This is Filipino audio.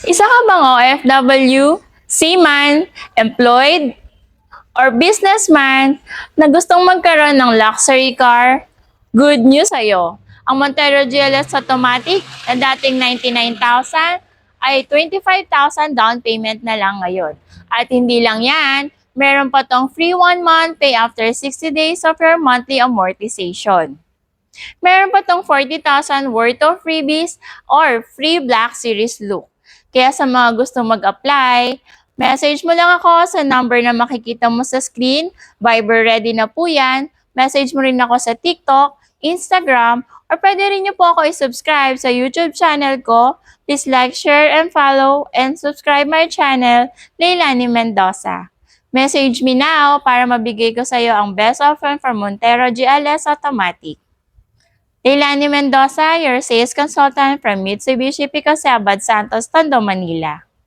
Isa ka bang OFW, seaman, employed, or businessman na gustong magkaroon ng luxury car? Good news sa'yo! Ang Montero GLS Automatic na dating 99,000 ay 25,000 down payment na lang ngayon. At hindi lang yan, meron pa tong free 1 month pay after 60 days of your monthly amortization. Meron pa tong 40,000 worth of freebies or free Black Series look. Kaya sa mga gustong mag-apply, message mo lang ako sa number na makikita mo sa screen. Viber ready na po yan. Message mo rin ako sa TikTok, Instagram, or pwede rin niyo po ako i-subscribe sa YouTube channel ko. Please like, share, and follow, and subscribe my channel, Leilani Mendoza. Message me now para mabigay ko sa iyo ang best offer from Montero GLS Automatic. Leilani Mendoza, your sales consultant from Mitsubishi Picasso, Abad Santos, Tondo, Manila.